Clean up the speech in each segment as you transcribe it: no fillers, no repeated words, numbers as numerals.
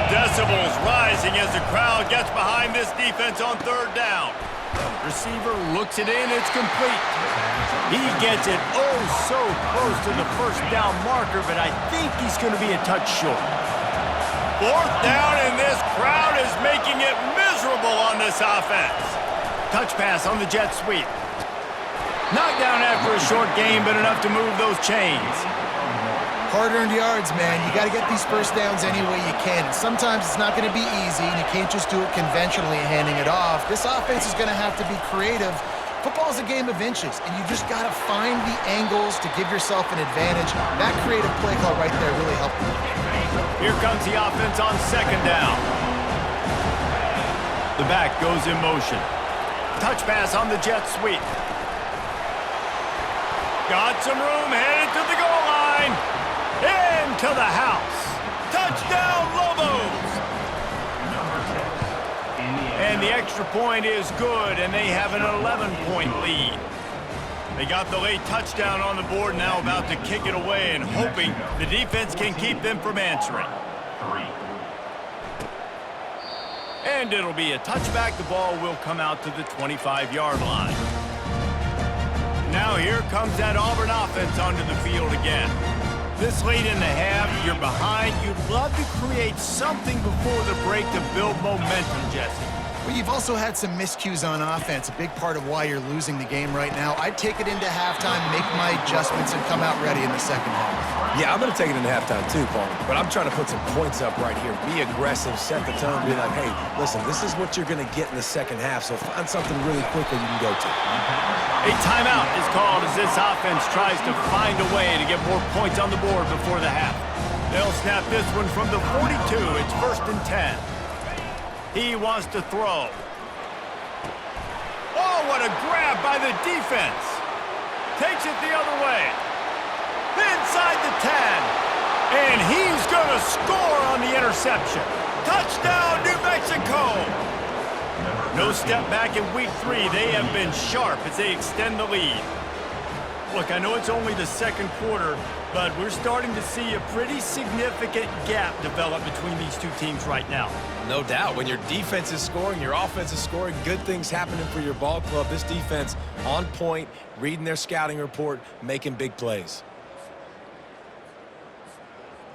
decibels rising as the crowd gets behind this defense on third down. Receiver looks it in, it's complete. He gets it oh so close to the first down marker, but I think he's going to be a touch short. Fourth down, and this crowd is making it miserable on this offense. Touch pass on the jet sweep. Knocked down after a short gain, but enough to move those chains. Hard-earned yards, man. You got to get these first downs any way you can. Sometimes it's not going to be easy, and you can't just do it conventionally handing it off. This offense is going to have to be creative. Football is a game of inches, and you just got to find the angles to give yourself an advantage. That creative play call right there really helped them. Here comes the offense on second down. The back goes in motion. Touch pass on the jet sweep. Got some room, headed to the goal line. Into the house. Touchdown, Lobos! And the extra point is good, and they have an 11-point lead. They got the late touchdown on the board, now about to kick it away and hoping the defense can keep them from answering. And it'll be a touchback. The ball will come out to the 25-yard line. Now here comes that Auburn offense onto the field again. This late in the half, you're behind. You'd love to create something before the break to build momentum, Jesse. Well, you've also had some miscues on offense, a big part of why you're losing the game right now. I'd take it into halftime, make my adjustments, and come out ready in the second half. Yeah, I'm going to take it into halftime too, Paul. But I'm trying to put some points up right here. Be aggressive, set the tone, be like, hey, listen, this is what you're going to get in the second half, so find something really quickly you can go to. A timeout is called as this offense tries to find a way to get more points on the board before the half. They'll snap this one from the 42. It's 1st and 10. He wants to throw. Oh, what a grab by the defense. Takes it the other way. Inside the 10. And he's going to score on the interception. Touchdown, New Mexico. No step back in week 3. They have been sharp as they extend the lead. Look, I know it's only the second quarter, but we're starting to see a pretty significant gap develop between these two teams right now. No doubt. When your defense is scoring, your offense is scoring, good things happening for your ball club. This defense on point, reading their scouting report, making big plays.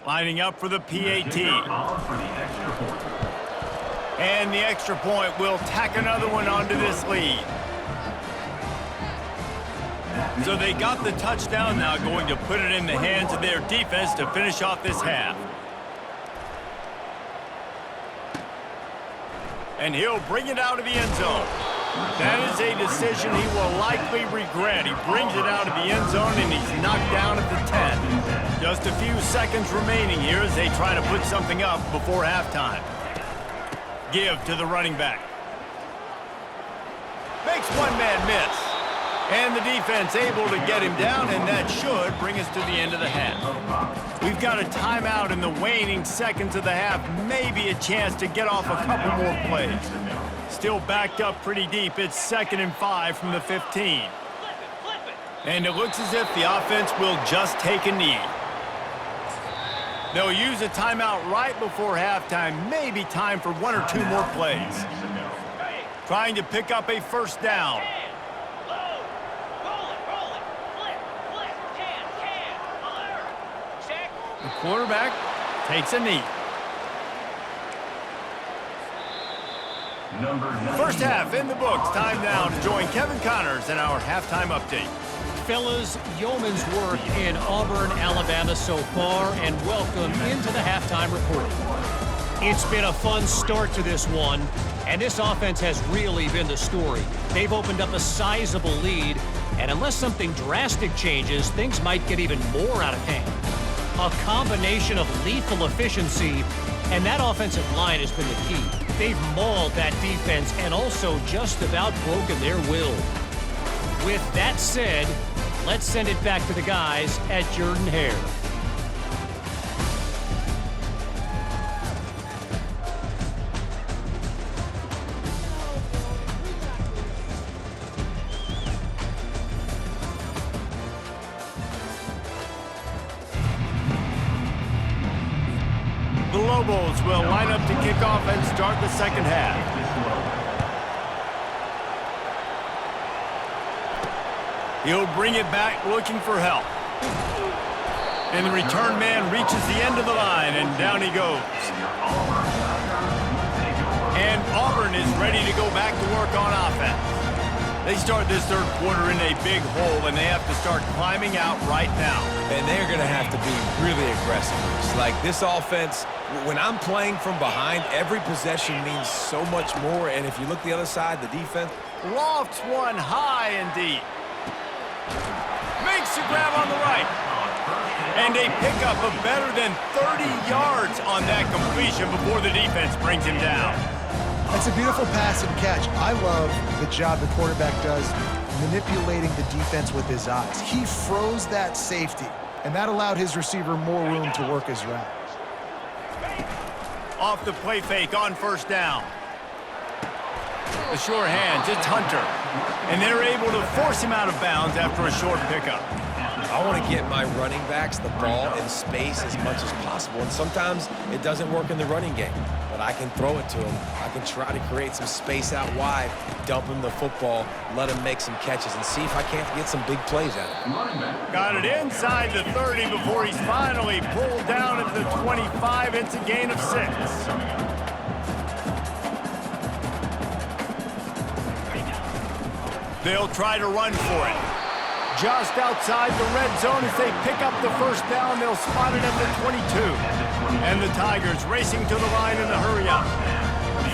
Lining up for the PAT. And the extra point will tack another one onto this lead. So they got the touchdown, now going to put it in the hands of their defense to finish off this half. And he'll bring it out of the end zone. That is a decision he will likely regret. He brings it out of the end zone, and he's knocked down at the 10. Just a few seconds remaining here as they try to put something up before halftime. Give to the running back. Makes one man miss. And the defense able to get him down, and that should bring us to the end of the half. We've got a timeout in the waning seconds of the half, maybe a chance to get off a couple more plays. Still backed up pretty deep. It's 2nd and 5 from the 15. And it looks as if the offense will just take a knee. They'll use a timeout right before halftime, maybe time for 1 or 2 more plays. Trying to pick up a first down. The quarterback takes a knee. First half in the books. Time now to join Kevin Connors in our halftime update. Fellas, yeoman's work in Auburn, Alabama so far, and welcome into the halftime report. It's been a fun start to this one, and this offense has really been the story. They've opened up a sizable lead, and unless something drastic changes, things might get even more out of hand. A combination of lethal efficiency, and that offensive line has been the key. They've mauled that defense and also just about broken their will. With that said, let's send it back to the guys at Jordan-Hare. The Lobos will line up to kick off and start the second half. He'll bring it back looking for help. And the return man reaches the end of the line, and down he goes. And Auburn is ready to go back to work on offense. They start this third quarter in a big hole, and they have to start climbing out right now. And they're going to have to be really aggressive. It's like this offense, when I'm playing from behind, every possession means so much more. And if you look the other side, the defense Lofts one high and deep. Makes the grab on the right. And a pickup of better than 30 yards on that completion before the defense brings him down. It's a beautiful pass and catch. I love the job the quarterback does manipulating the defense with his eyes. He froze that safety, and that allowed his receiver more room to work his route. Off the play fake on first down. The sure hands, it's Hunter. And they're able to force him out of bounds after a short pickup. I want to get my running backs the ball in space as much as possible. And sometimes it doesn't work in the running game. But I can throw it to him. I can try to create some space out wide, dump him the football, let him make some catches, and see if I can't get some big plays out of him. Got it inside the 30 before he's finally pulled down at the 25. It's a gain of 6. They'll try to run for it. Just outside the red zone as they pick up the first down. They'll spot it at the 22. And the Tigers racing to the line in a hurry up.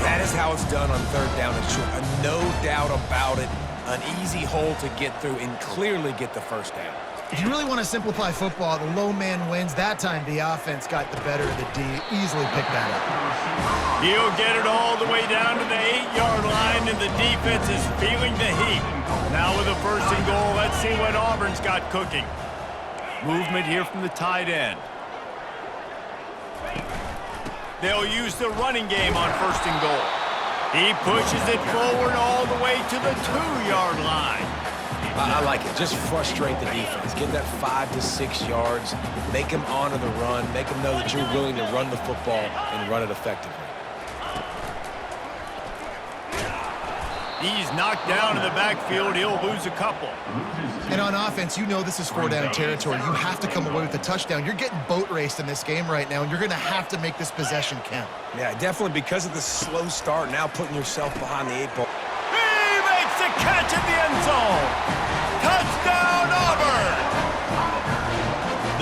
That is how it's done on third down and short. No doubt about it. An easy hole to get through and clearly get the first down. If you really want to simplify football, the low man wins. That time, the offense got the better of the D. Easily picked that up. He'll get it all the way down to the 8-yard line, and the defense is feeling the heat. Now with a first and goal, let's see what Auburn's got cooking. Movement here from the tight end. They'll use the running game on first and goal. He pushes it forward all the way to the 2-yard line. I like it. Just frustrate the defense. Get that 5 to 6 yards. Make them honor the run. Make them know that you're willing to run the football and run it effectively. He's knocked down in the backfield. He'll lose a couple. And on offense, you know this is 4-down territory. You have to come away with a touchdown. You're getting boat raced in this game right now, and you're going to have to make this possession count. Yeah, definitely because of the slow start, now putting yourself behind the 8 ball. He makes the catch in the end zone. Touchdown, Auburn!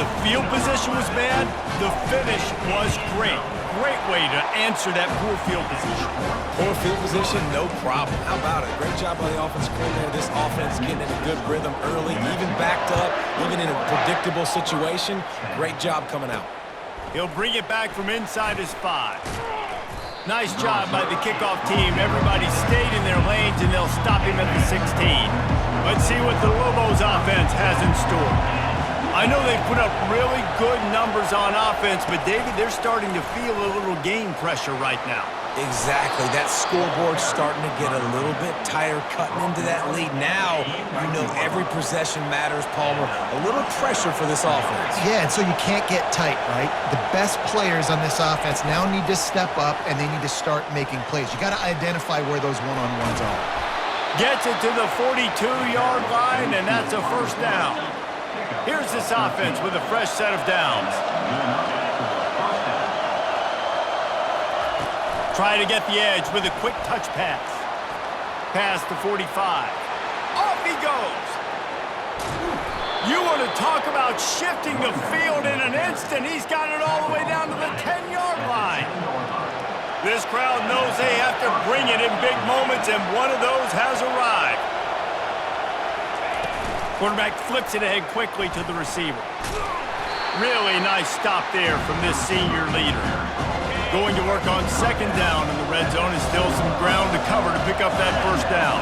The field position was bad. The finish was great. Great way to answer that poor field position. Poor field position, no problem. How about it? Great job by the offensive coordinator. This offense getting in a good rhythm early, even backed up, even in a predictable situation. Great job coming out. He'll bring it back from inside his 5. Nice job by the kickoff team. Everybody stayed in their lanes, and they'll stop him at the 16. Let's see what the Lobos offense has in store. I know they've put up really good numbers on offense, but, David, they're starting to feel a little game pressure right now. Exactly. That scoreboard's starting to get a little bit tighter, cutting into that lead. Now, you know every possession matters, Palmer. A little pressure for this offense. Yeah, and so you can't get tight, right? The best players on this offense now need to step up, and they need to start making plays. You got to identify where those one-on-ones are. Gets it to the 42-yard line, and that's a first down. Here's this offense with a fresh set of downs. Try to get the edge with a quick touch pass. Past the 45. Off he goes. You want to talk about shifting the field in an instant. He's got it all the way down to the 10-yard line. This crowd knows they have to bring it in big moments, and one of those has arrived. Quarterback flips it ahead quickly to the receiver. Really nice stop there from this senior leader. Going to work on second down in the red zone is still some ground to cover to pick up that first down.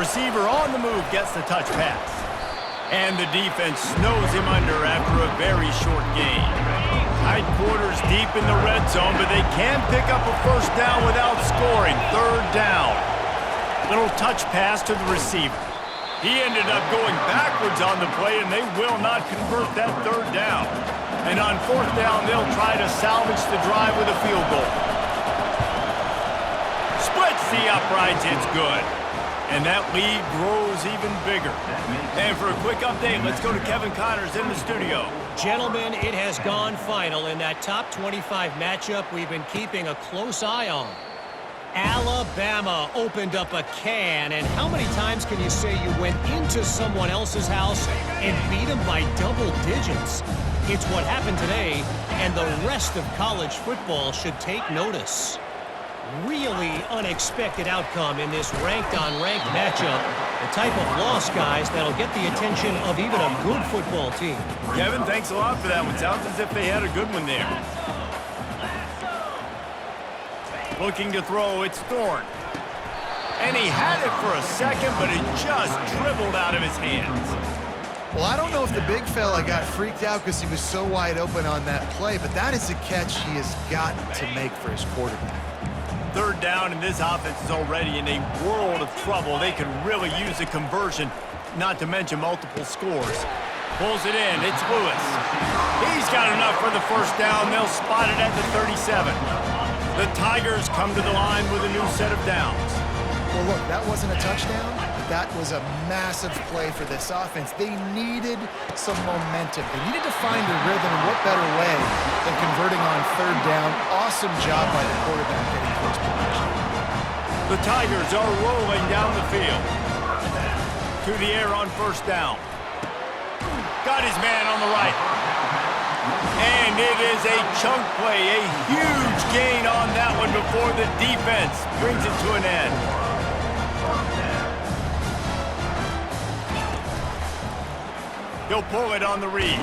Receiver on the move gets the touch pass. And the defense snows him under after a very short gain. Tight quarters deep in the red zone, but they can pick up a first down without scoring. Third down. Little touch pass to the receiver. He ended up going backwards on the play, and they will not convert that third down. And on fourth down, they'll try to salvage the drive with a field goal. Splits the uprights, it's good. And that lead grows even bigger. And for a quick update, let's go to Kevin Connors in the studio. Gentlemen, it has gone final in that top 25 matchup we've been keeping a close eye on. Alabama opened up a can, and how many times can you say you went into someone else's house and beat them by double digits? It's what happened today, and the rest of college football should take notice. Really unexpected outcome in this ranked-on-ranked matchup. The type of loss, guys, that'll get the attention of even a good football team. Kevin, thanks a lot for that one. Sounds as if they had a good one there. Looking to throw, it's Thorne. And he had it for a second, but it just dribbled out of his hands. Well, I don't know if the big fella got freaked out because he was so wide open on that play, but that is a catch he has got to make for his quarterback. Third down, and this offense is already in a world of trouble. They could really use a conversion, not to mention multiple scores. Pulls it in. It's Lewis. He's got enough for the first down. They'll spot it at the 37. The Tigers come to the line with a new set of downs. Well, look, that wasn't a touchdown, but that was a massive play for this offense. They needed some momentum. They needed to find a rhythm, and what better way than converting on third down. Awesome job by the quarterback getting close position. The Tigers are rolling down the field. To the air on first down. Got his man on the right. And it is a chunk play, a huge gain on that one before the defense brings it to an end. He'll pull it on the read.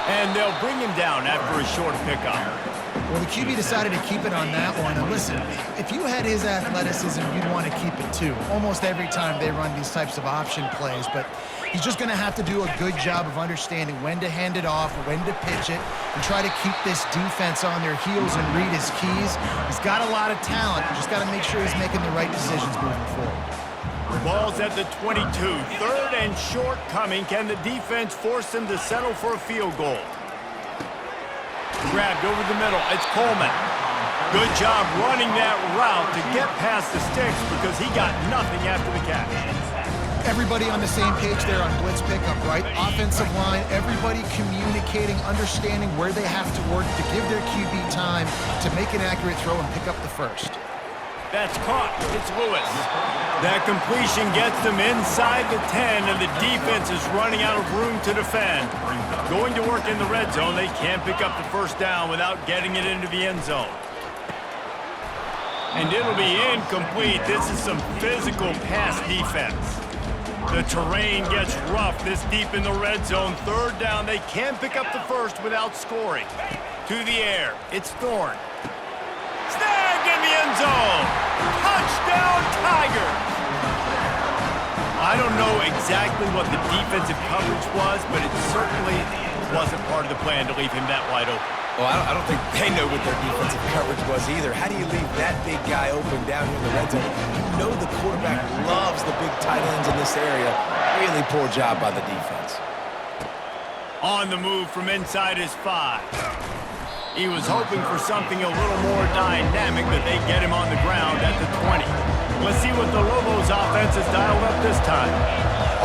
And they'll bring him down after a short pickup. Well, the QB decided to keep it on that one. And listen, if you had his athleticism, you'd want to keep it too. Almost every time they run these types of option plays. But he's just going to have to do a good job of understanding when to hand it off, when to pitch it, and try to keep this defense on their heels and read his keys. He's got a lot of talent. Just got to make sure he's making the right decisions moving forward. Ball's at the 22. Third and short coming. Can the defense force them to settle for a field goal? Grabbed over the middle. It's Coleman. Good job running that route to get past the sticks because he got nothing after the catch. Everybody on the same page there on blitz pickup, right? Offensive line, everybody communicating, understanding where they have to work to give their QB time to make an accurate throw and pick up the first. That's caught. It's Lewis. That completion gets them inside the 10, and the defense is running out of room to defend. Going to work in the red zone, they can't pick up the first down without getting it into the end zone. And it'll be incomplete. This is some physical pass defense. The terrain gets rough this deep in the red zone. Third down, they can't pick up the first without scoring. To the air, it's Thorne. Snagged in the end zone. Touchdown, Tigers. I don't know exactly what the defensive coverage was, but it certainly wasn't part of the plan to leave him that wide open. Well, I don't think they know what their defensive coverage was either. How do you leave that big guy open down here in the red zone? You know the quarterback loves the big tight ends in this area. Really poor job by the defense. On the move from inside his 5. He was hoping for something a little more dynamic, but they get him on the ground at the 20. Let's see what the Lobos offense has dialed up this time.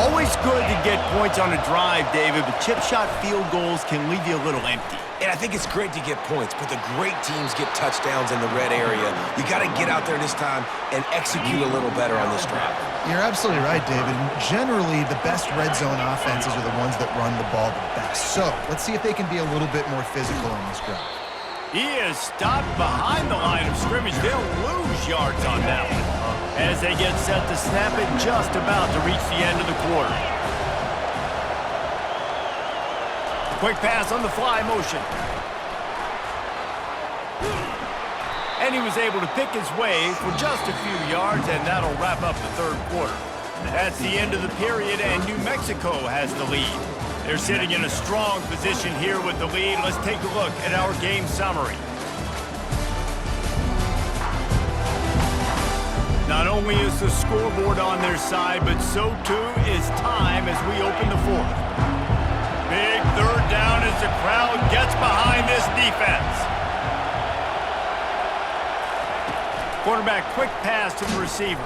Always good to get points on a drive, David, but chip shot field goals can leave you a little empty. And I think it's great to get points, but the great teams get touchdowns in the red area. You got to get out there this time and execute a little better on this drive. You're absolutely right, David. Generally, the best red zone offenses are the ones that run the ball the best. So let's see if they can be a little bit more physical on this drive. He is stopped behind the line of scrimmage. They'll lose yards on that one as they get set to snap it just about to reach the end of the quarter. Quick pass on the fly motion. And he was able to pick his way for just a few yards, and that'll wrap up the third quarter. That's the end of the period, and New Mexico has the lead. They're sitting in a strong position here with the lead. Let's take a look at our game summary. Not only is the scoreboard on their side, but so too is time as we open the fourth. Big third down as as the crowd gets behind this defense. Quarterback quick pass to the receiver.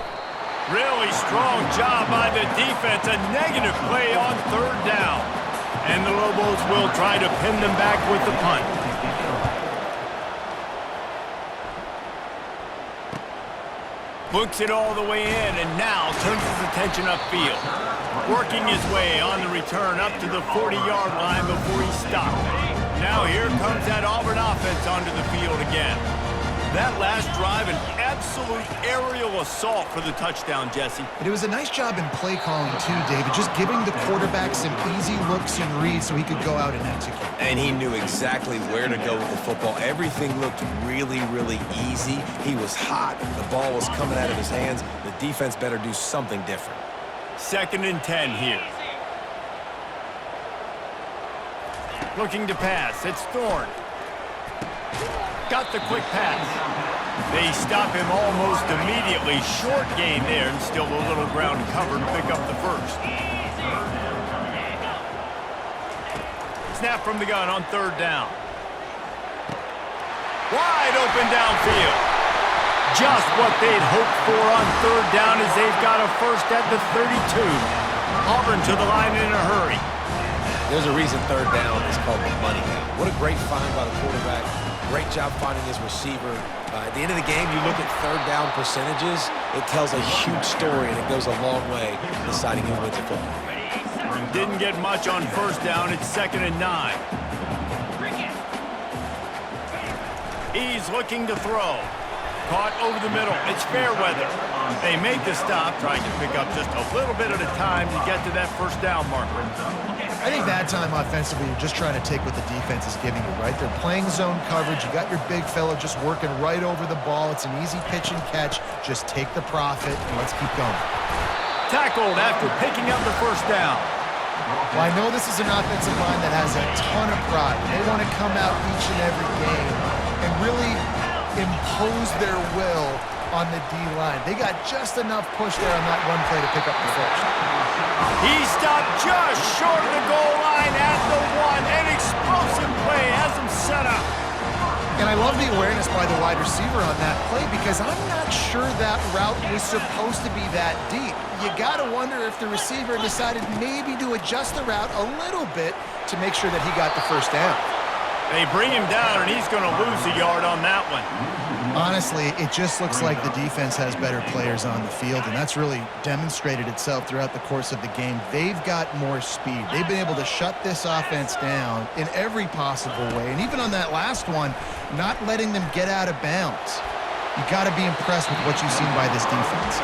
Really strong job by the defense. A negative play on third down. And the Lobos will try to pin them back with the punt. Books it all the way in and now turns his attention upfield. Working his way on the return up to the 40-yard line before he stopped. Now here comes that Auburn offense onto the field again. That last drive, an absolute aerial assault for the touchdown, Jesse. But it was a nice job in play calling too, David, just giving the quarterback some easy looks and reads so he could go out and execute. And he knew exactly where to go with the football. Everything looked really, really easy. He was hot. The ball was coming out of his hands. The defense better do something different. 2nd and 10 here. Looking to pass. It's Thorne. Got the quick pass. They stop him almost immediately. Short gain there and still a little ground cover to pick up the first. Snap from the gun on 3rd down. Wide open downfield. Just what they'd hoped for on 3rd down as they've got a first at the 32. Auburn to the line in a hurry. There's a reason 3rd down is called the money down. What a great find by the quarterback. Great job finding his receiver. At the end of the game, you look at 3rd down percentages, it tells a huge story, and it goes a long way in deciding who wins a football game. Didn't get much on 1st down. It's 2nd and 9. He's looking to throw. Caught over the middle. It's Fairweather. They make the stop, trying to pick up just a little bit at a time to get to that 1st down marker. I think that time offensively, you're just trying to take what the defense is giving you, right? They're playing zone coverage. You got your big fella just working right over the ball. It's an easy pitch and catch. Just take the profit and let's keep going. Tackled after picking up the 1st down. Well, I know this is an offensive line that has a ton of pride. They want to come out each and every game and really impose their will on the D-line. They got just enough push there on that one play to pick up the first. He stopped just short of the goal line at the 1. An explosive play has him set up. And I love the awareness by the wide receiver on that play because I'm not sure that route was supposed to be that deep. You got to wonder if the receiver decided maybe to adjust the route a little bit to make sure that he got the 1st down. They bring him down, and he's going to lose a yard on that one. Honestly, it just looks like the defense has better players on the field, and that's really demonstrated itself throughout the course of the game. They've got more speed. They've been able to shut this offense down in every possible way, and even on that last one, not letting them get out of bounds. You got to be impressed with what you've seen by this defense.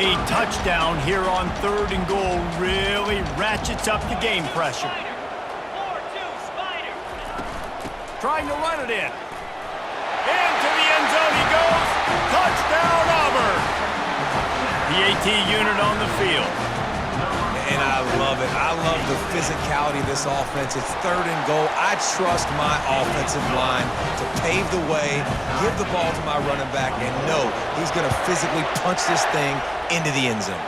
A touchdown here on 3rd and goal really ratchets up the game pressure. Trying to run it in. Into the end zone he goes. Touchdown, Auburn. The AT unit on the field. And I love it. I love the physicality of this offense. It's 3rd and goal. I trust my offensive line to pave the way, give the ball to my running back, and know he's going to physically punch this thing into the end zone.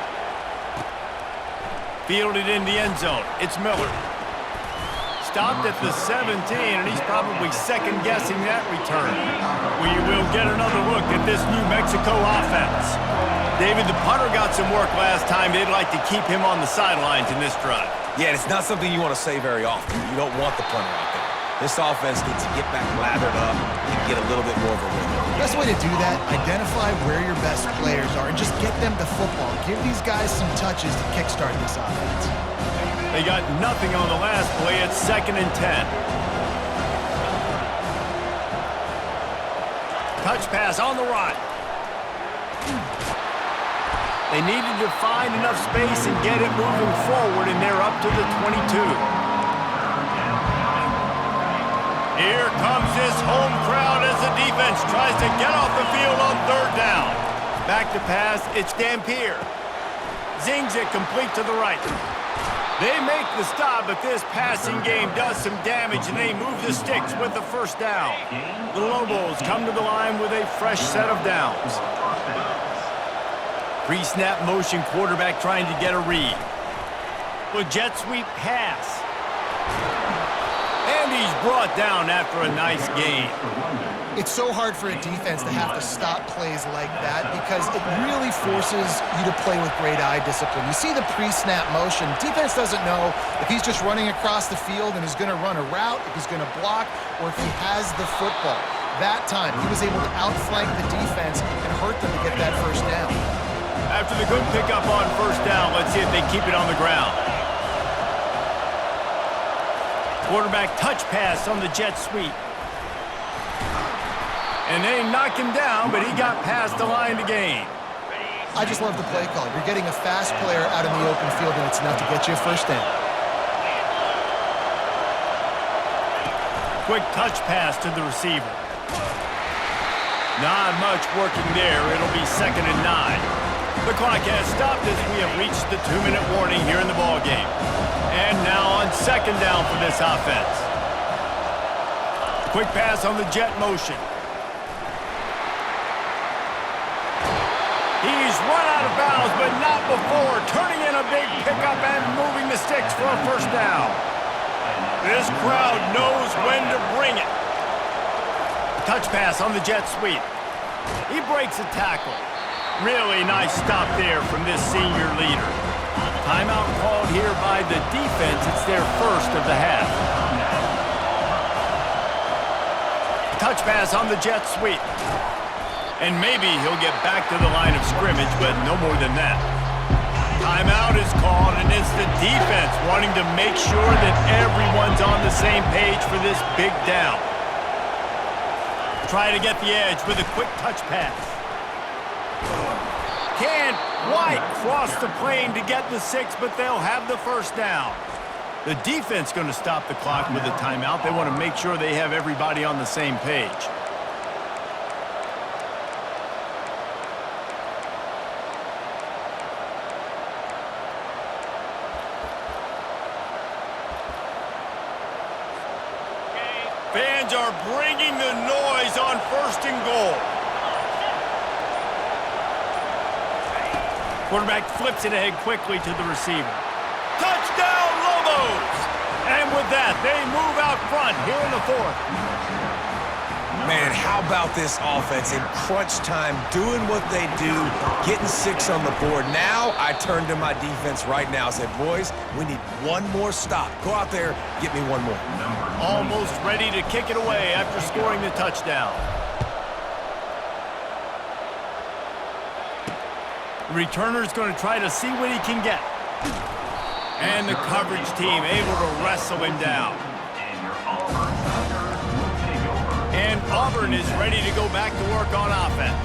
Fielded in the end zone. It's Miller. Stopped at the 17, and he's probably second-guessing that return. We will get another look at this New Mexico offense. David, the punter got some work last time. They'd like to keep him on the sidelines in this drive. Yeah, it's not something you want to say very often. You don't want the punter out there. This offense needs to get back lathered up and get a little bit more of a rhythm. Best way to do that, identify where your best players are and just get them the football. Give these guys some touches to kickstart this offense. They got nothing on the last play. It's 2nd and 10. Touch pass on the right. They needed to find enough space and get it moving forward, and they're up to the 22. Here comes this home crowd as the defense tries to get off the field on 3rd down. Back to pass, it's Dampier. Zings it complete to the right. They make the stop, but this passing game does some damage, and they move the sticks with the 1st down. The Lobos come to the line with a fresh set of downs. Pre-snap motion quarterback trying to get a read. Well, jet sweep pass. And he's brought down after a nice gain. It's so hard for a defense to have to stop plays like that because it really forces you to play with great eye discipline. You see the pre-snap motion. Defense doesn't know if he's just running across the field and is going to run a route, if he's going to block, or if he has the football. That time, he was able to outflank the defense and hurt them to get that first down. After the good pickup on first down, let's see if they keep it on the ground. Quarterback touch pass on the jet sweep. And they knocked him down, but he got past the line to gain. I just love the play call. You're getting a fast player out in the open field, and it's enough to get you a first down. Quick touch pass to the receiver. Not much working there. It'll be 2nd and 9. The clock has stopped as we have reached the 2-minute warning here in the ballgame. And now on 2nd down for this offense. Quick pass on the jet motion. He's run out of bounds, but not before turning in a big pickup and moving the sticks for a first down. This crowd knows when to bring it. Touch pass on the jet sweep. He breaks a tackle. Really nice stop there from this senior leader. Timeout called here by the defense. It's their first of the half. Touch pass on the jet sweep. And maybe he'll get back to the line of scrimmage, but no more than that. Timeout is called, and it's the defense wanting to make sure that everyone's on the same page for this big down. Try to get the edge with a quick touch pass. Can't quite cross the plane to get the 6, but they'll have the first down. The defense going to stop the clock with a timeout. They want to make sure they have everybody on the same page. Fans are bringing the noise on 1st and goal. Quarterback flips it ahead quickly to the receiver. Touchdown, Lobos! And with that, they move out front here in the 4th. Man, how about this offense in crunch time, doing what they do, getting 6 on the board. Now, I turn to my defense right now and say, boys, we need one more stop. Go out there, get me one more. Almost ready to kick it away after scoring the touchdown. The returner's going to try to see what he can get. And the coverage team able to wrestle him down. And Auburn is ready to go back to work on offense.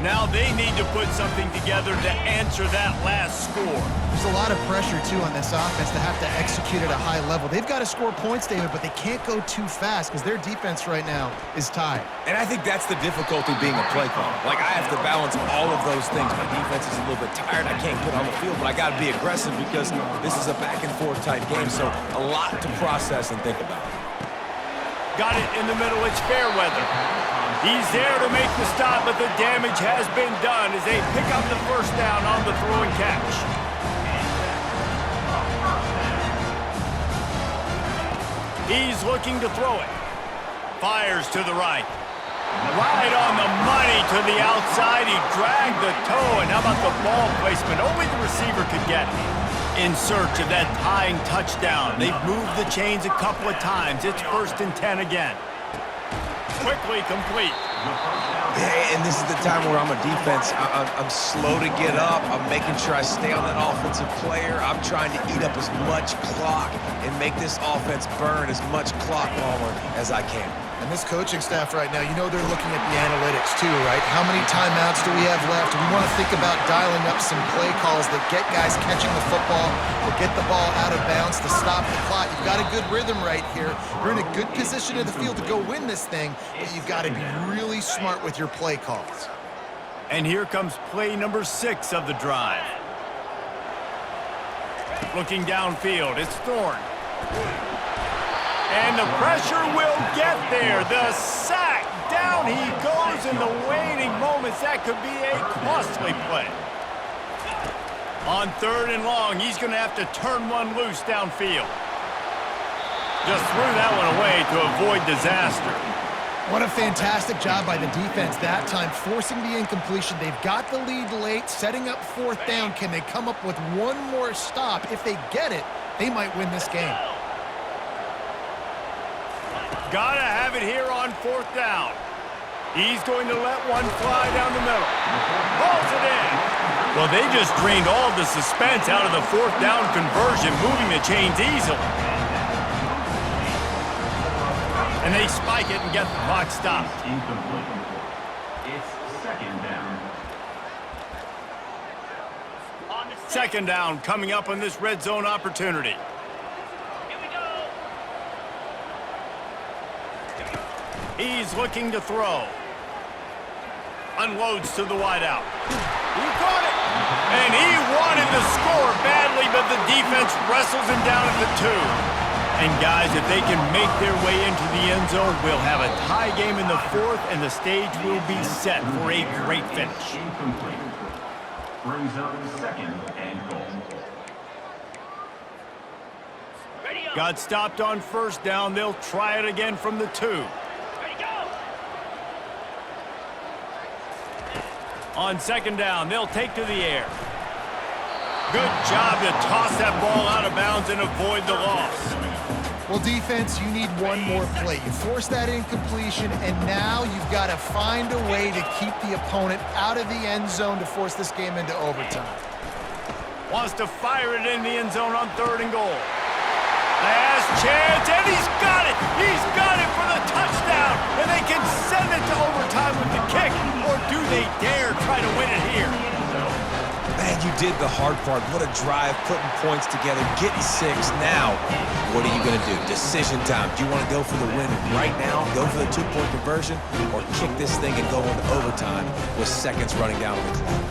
Now they need to put something together to answer that last score. There's a lot of pressure, too, on this offense to have to execute at a high level. They've got to score points, David, but they can't go too fast because their defense right now is tied. And I think that's the difficulty being a play caller. Like, I have to balance all of those things. My defense is a little bit tired. I can't get on the field, but I got to be aggressive because this is a back-and-forth type game, so a lot to process and think about. Got it in the middle. It's Fairweather. He's there to make the stop, but the damage has been done as they pick up the first down on the throw and catch. He's looking to throw it. Fires to the right. Right on the money to the outside. He dragged the toe, and how about the ball placement? Only the receiver could get it. In search of that tying touchdown. They've moved the chains a couple of times. It's 1st and 10 again. Quickly complete. And this is the time where I'm a defense. I'm slow to get up. I'm making sure I stay on that offensive player. I'm trying to eat up as much clock and make this offense burn as much clock longer as I can. And this coaching staff right now, you know they're looking at the analytics too, right? How many timeouts do we have left? We want to think about dialing up some play calls that get guys catching the football or get the ball out of bounds to stop the clock. You've got a good rhythm right here. You're in a good position in the field to go win this thing, but you've got to be really smart with your play calls. And here comes play number 6 of the drive. Looking downfield, it's Thorne. And the pressure will get there. The sack. Down he goes in the waning moments. That could be a costly play. On 3rd and long, he's going to have to turn one loose downfield. Just threw that one away to avoid disaster. What a fantastic job by the defense that time, forcing the incompletion. They've got the lead late, setting up 4th down. Can they come up with one more stop? If they get it, they might win this game. Gotta have it here on 4th down. He's going to let one fly down the middle. Balls it in. Well, they just drained all the suspense out of the 4th down conversion, moving the chains easily. And they spike it and get the clock stopped. Incomplete. It's 2nd down. 2nd down coming up on this red zone opportunity. He's looking to throw. Unloads to the wideout. He caught it. And he wanted to score badly, but the defense wrestles him down at the 2. And guys, if they can make their way into the end zone, we'll have a tie game in the 4th, and the stage will be set for a great finish. Incomplete. Brings up 2nd and goal. Got stopped on 1st down. They'll try it again from the 2. On 2nd down, they'll take to the air. Good job to toss that ball out of bounds and avoid the loss. Well, defense, you need one more play. You force that incompletion, and now you've got to find a way to keep the opponent out of the end zone to force this game into overtime. Wants to fire it in the end zone on 3rd and goal. Last chance, and he's got it! He's got it for the touchdown! And they can send it to overtime with the kick, or do they dare try to win it here? Man, you did the hard part. What a drive, putting points together, getting 6. Now, what are you going to do? Decision time. Do you want to go for the win right now, go for the 2-point conversion, or kick this thing and go into overtime with seconds running down on the clock?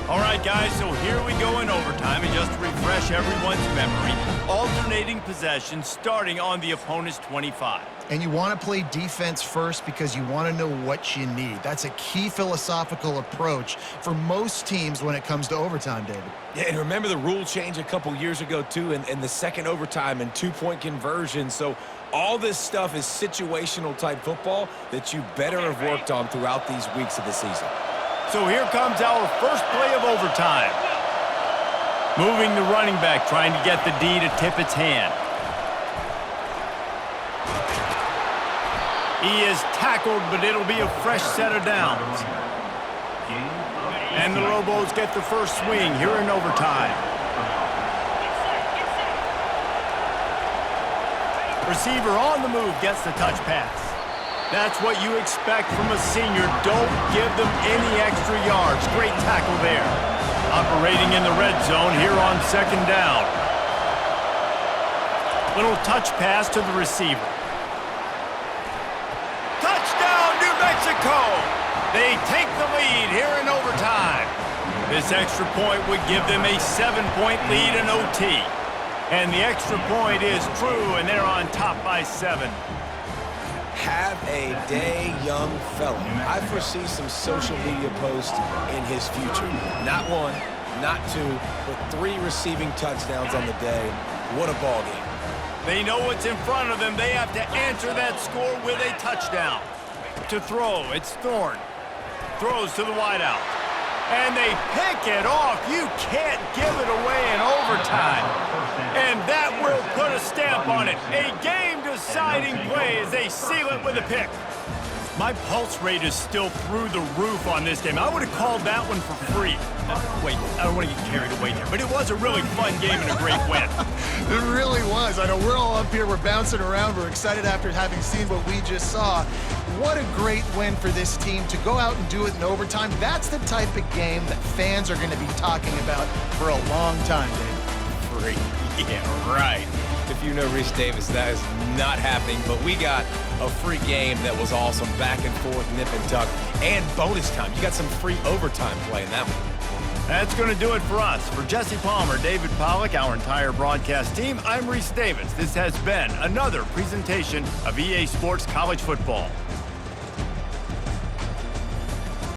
All right, guys, so here we go in overtime, and just to refresh everyone's memory, alternating possession starting on the opponent's 25. And you want to play defense first because you want to know what you need. That's a key philosophical approach for most teams when it comes to overtime, David. Yeah, and remember the rule change a couple years ago, too, in the second overtime and 2-point conversion. So all this stuff is situational type football that you better have worked on throughout these weeks of the season. So here comes our first play of overtime. Moving the running back, trying to get the D to tip its hand. He is tackled, but it'll be a fresh set of downs. And the Lobos get the first swing here in overtime. Receiver on the move gets the touch pass. That's what you expect from a senior. Don't give them any extra yards. Great tackle there. Operating in the red zone here on 2nd down. Little touch pass to the receiver. Touchdown, New Mexico! They take the lead here in overtime. This extra point would give them a 7-point lead in OT. And the extra point is true, and they're on top by 7. Have a day, young fella. I foresee some social media posts in his future. Not 1, not 2, but 3 receiving touchdowns on the day. What a ball game. They know what's in front of them. They have to answer that score with a touchdown. To throw, it's Thorne. Throws to the wideout. And they pick it off. You can't give it away in overtime. And that will put a stamp on it. A game-deciding play as they seal it with a pick. My pulse rate is still through the roof on this game. I would have called that one for free. Wait, I don't want to get carried away there, but it was a really fun game and a great win. It really was. I know we're all up here, we're bouncing around, we're excited after having seen what we just saw. What a great win for this team to go out and do it in overtime. That's the type of game that fans are going to be talking about for a long time, David. Free. Yeah, right. If you know Reese Davis, that is not happening, but we got a free game that was awesome. Back and forth, nip and tuck, and bonus time. You got some free overtime play in that one. That's going to do it for us. For Jesse Palmer, David Pollack, our entire broadcast team, I'm Reese Davis. This has been another presentation of EA Sports College Football.